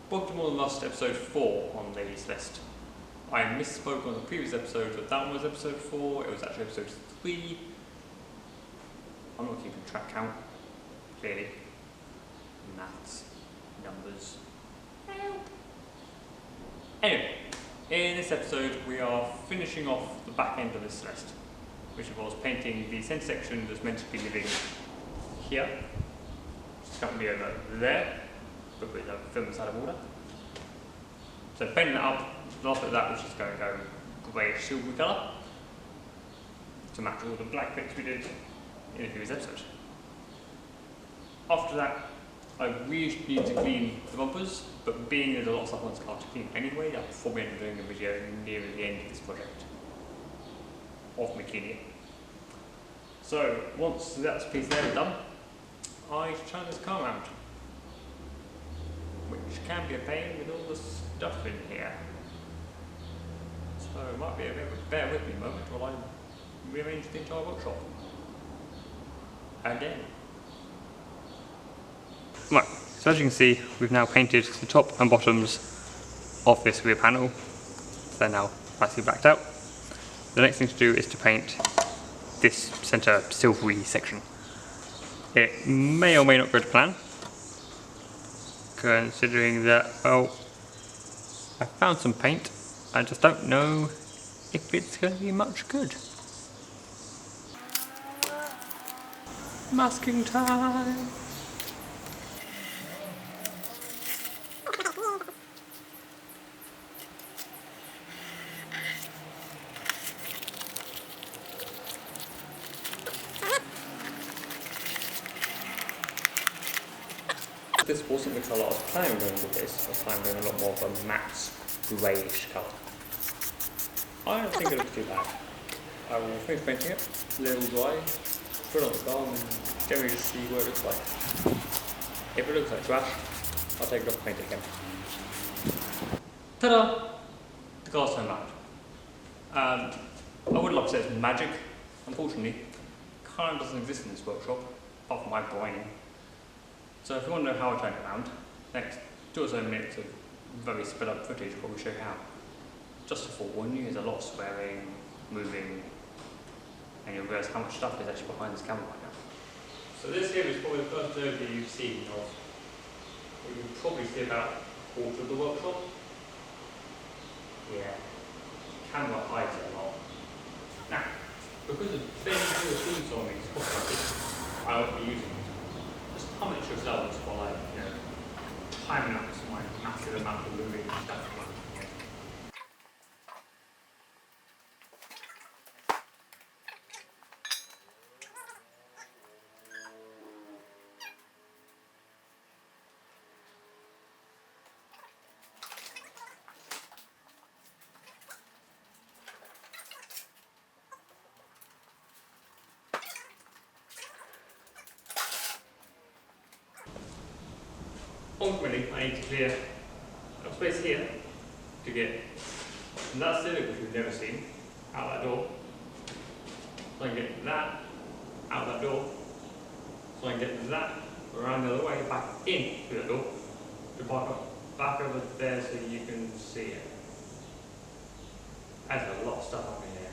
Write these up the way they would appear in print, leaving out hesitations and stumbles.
Welcome on last episode 4 on the Celeste. I misspoke on the previous episode that one was episode 4, it was actually episode 3. I'm not keeping track count, clearly. Maths, numbers. Anyway, in this episode we are finishing off the back end of the Celeste, which involves painting the centre section that's meant to be living here, which is currently over there, because the film is out of order. So painting that up, the last bit of that, which is going to go greyish silver colour to match all the black bits we did in the previous episode. After that, I really need to clean the bumpers, but being there's a lot of stuff on this car to clean anyway, I'll probably end up doing a video near the end of this project of me cleaning it. So once that piece there is done, I should turn this car around, which can be a pain with all the stuff in here. So it might be a bit of a bear with me moment while I rearrange the entire workshop. Again. Right, so as you can see, we've now painted the top and bottoms of this rear panel. They're now nicely blacked out. The next thing to do is to paint this centre silvery section. It may or may not go to plan, considering that, well, I found some paint, I just don't know if it's going to be much good. Masking time! This wasn't the colour I was planning on going with this. I was planning on going a lot more of a matte greyish colour. I don't think it looks too bad. I will finish painting it, let it all dry, put it on the car and generally just see what it looks like. If it looks like trash, I'll take it off and paint it again. Ta-da! The car's turned around. I would love to say it's magic. Unfortunately, it kind of doesn't exist in this workshop, apart from my brain. So if you want to know how I turn it around, next 2 or so minutes of very sped up footage will probably show you how. Just to forewarn you, there's a lot of swearing, moving, and you'll realise how much stuff is actually behind this camera right now. So this here is probably the first overview you've seen of, you can probably see about a quarter of the workshop. Yeah, camera hides it a lot. Now, because of very little things on these spots, I won't be using it. Just comment yourselves while I, time lapse my massive amount of moving stuff. Ultimately, I need to clear a space here to get from that ceiling, which we've never seen, out that door. So I can get that out that door. So I can get that around the other way, back in through that door, to park up back over there so you can see it. There's a lot of stuff up in here.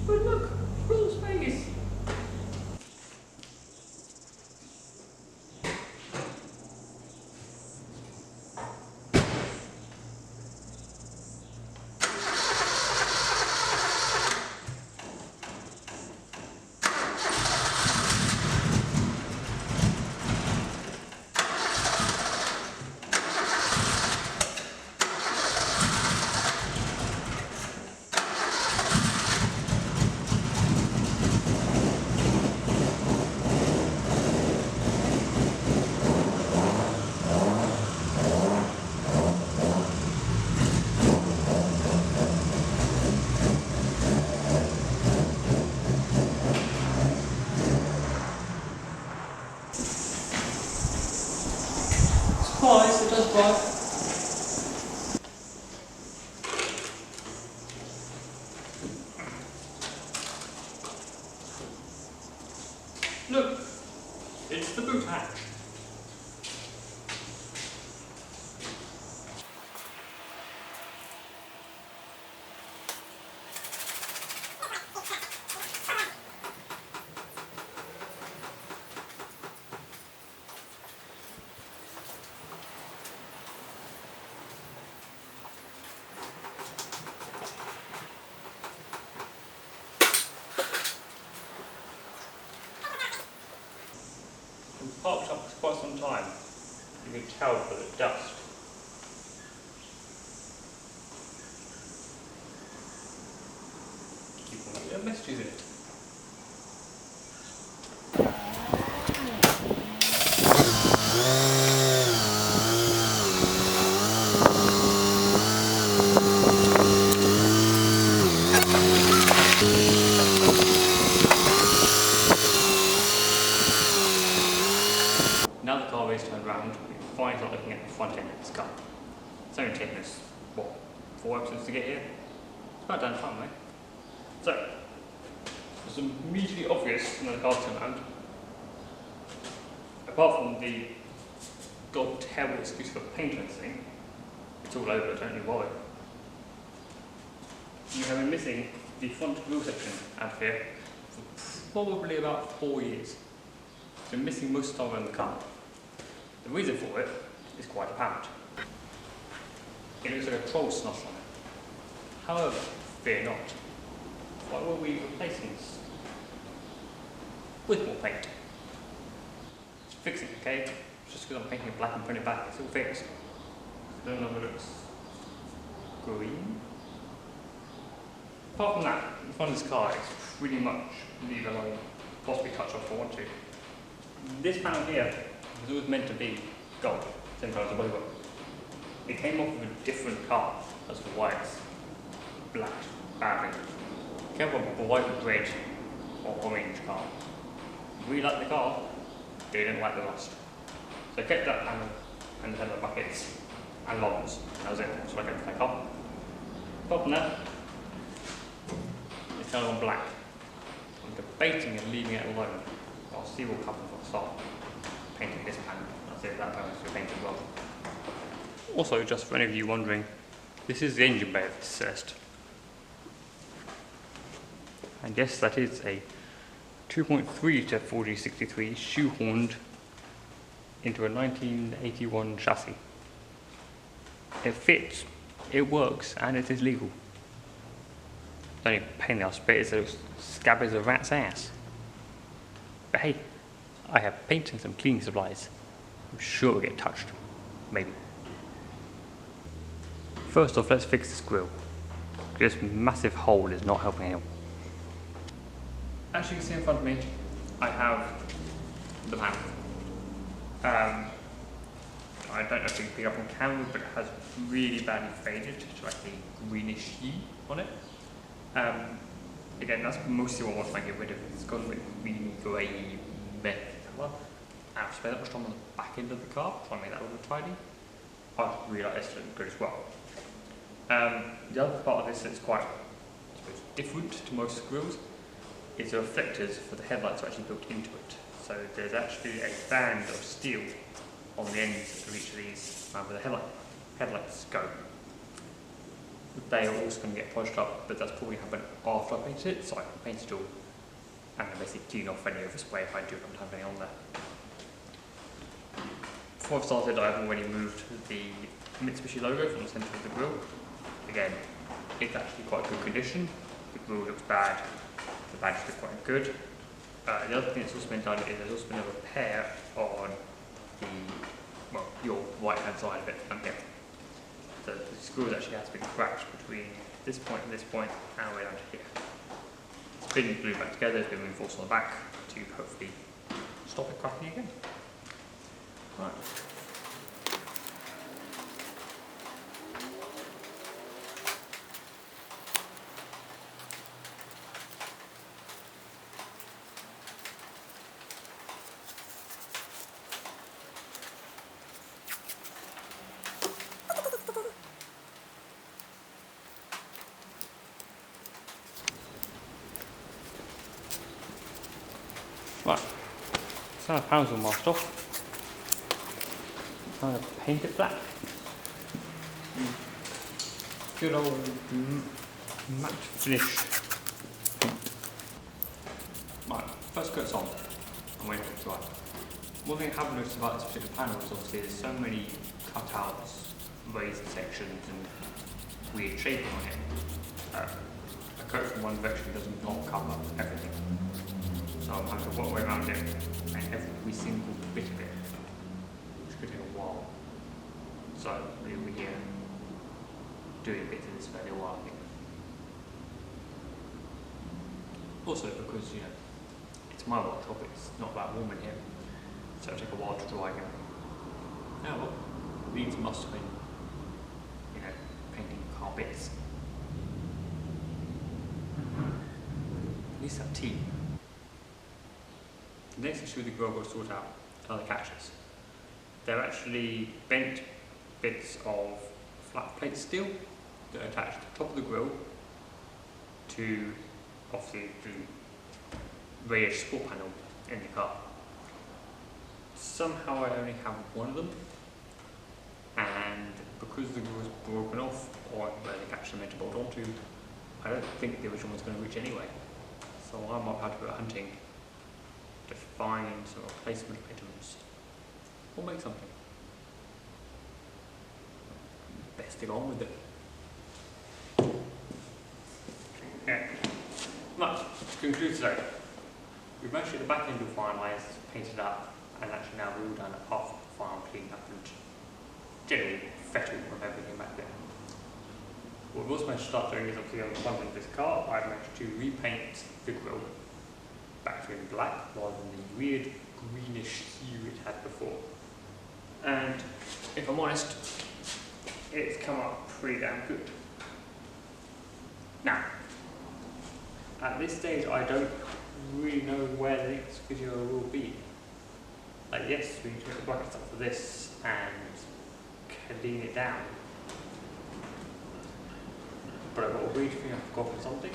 But look, full space! Twice, it does twice. It's the boot hatch. Parked up for quite some time. You can tell by the dust. Keep on little messages in it. Now the car is turned around, we can finally start looking at the front end of this car. It's only taken us, what, 4 episodes to get here? It's about done time, right? So, it's immediately obvious when the car's turned around. Apart from the terrible excuse for paint and everything, it's all over, don't you worry. You have been missing the front grille section out here for probably about 4 years. It's been missing most of the time in the car. The reason for it is quite apparent. It looks like a troll snuff on it. However, fear not. Why were we replacing this with more paint? It's fixing, okay? Just because I'm painting it black and putting it back, it's all fixed. I don't know if it looks green. Apart from that, the front of this car is pretty much leave alone, possibly touch up if I want to. This panel here was always meant to be gold, same colour as the bodywork. It came off of a different car as to why it's black badly. It came off of a white, red or orange car. We liked the car, they didn't like the rust. So I kept that panel and the headlight buckets and longs. That was it, that's what I kept the car. Apart from that, it's kind of on black. I'm debating and leaving it alone. I'll see what happens when I start painting this panel. I'll see if that panel is painted as well. Also, just for any of you wondering, this is the engine bay of this Celeste. And yes, that is a 2.3 litre 4G63 shoehorned into a 1981 chassis. It fits, it works, and it is legal. The only pain in the ass bit is that it scabby as a rat's ass. But hey, I have paint and some cleaning supplies. I'm sure it'll get touched. Maybe. First off, let's fix this grille. This massive hole is not helping anyone. As you can see in front of me, I have the panel. I don't know if you can pick up on camera, but it has really badly faded to like a greenish hue on it. Again, that's mostly what I want to get rid of. It's got a bit greeny, grey, meth colour. And I've spent that much time on the back end of the car, trying to make that a little tidy. I really like this to look good as well. The other part of this that's quite, I suppose, different to most grills is the reflectors for the headlights are actually built into it. So there's actually a band of steel on the ends of each of these where the headlights go. They are also going to get polished up, but that's probably happen after I paint it, so I can paint it all and then basically clean off any overspray if I do have any on there. Before I've started, I've already moved the Mitsubishi logo from the centre of the grille. Again, it's actually quite good condition. The grille looks bad, the badge looks quite good. The other thing that's also been done is there's also been a repair on the, well, your right hand side of it and here. So the screws actually has been cracked between this point and this point and all the way down to here. It's been glued back together, it's been reinforced on the back to hopefully stop it cracking again. Right. Right, So the panels all masked off. I'm going to paint it black. Good old matte finish. Right, first coat's on. I'm waiting for it to dry. One thing I have noticed about this particular panel is obviously there's so many cutouts, raised sections and weird shaping on it. A coat from one direction does not cover everything. So I'm having to work my way around it and every single bit of it, which could take a while. So really we're here doing bits of this for a little while, I think. Also because, you know, it's my workshop, it's not that warm in here, so it'll take a while to dry again. Now well, needs must have been, you know, painting carpets. At least that tea. The next issue with the grill I've got to sort out are the catches. They're actually bent bits of flat plate steel that are attached to the top of the grill to obviously the radiator support panel in the car. Somehow I only have one of them, and because the grill is broken off or where the catches are meant to bolt onto, I don't think the original one's going to reach anyway. So I might have to go hunting to find some replacement items or make something. Best to go on with it. Okay. Right, to conclude today, we've managed to get the back end all finalised, painted up, and actually now we're all done apart from the final clean up and generally fettle of everything back there. What we've also managed to start doing is obviously on the front of this car, I've managed to repaint the grille back to in black rather than the weird greenish hue it had before. And if I'm honest, it's come up pretty damn good. Now, at this stage I don't really know where the next video will be. Like yes, we need to make the brackets up for this and clean it down. But I've got a weird thing I've forgotten something.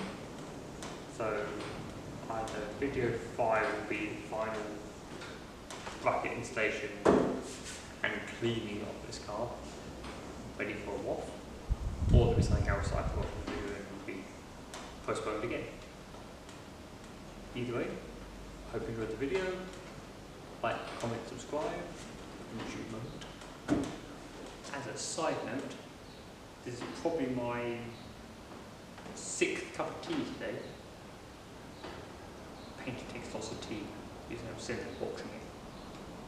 So either video 5 will be the final bracket installation and cleaning of this car, ready for a wash, or there'll be something else I forgot to do and will be postponed again. Either way, hope you enjoyed the video. Like, comment, subscribe, YouTube moment. As a side note, this is probably my 6th cup of tea today. Painted takes lots of tea, using a synthetic boxing it.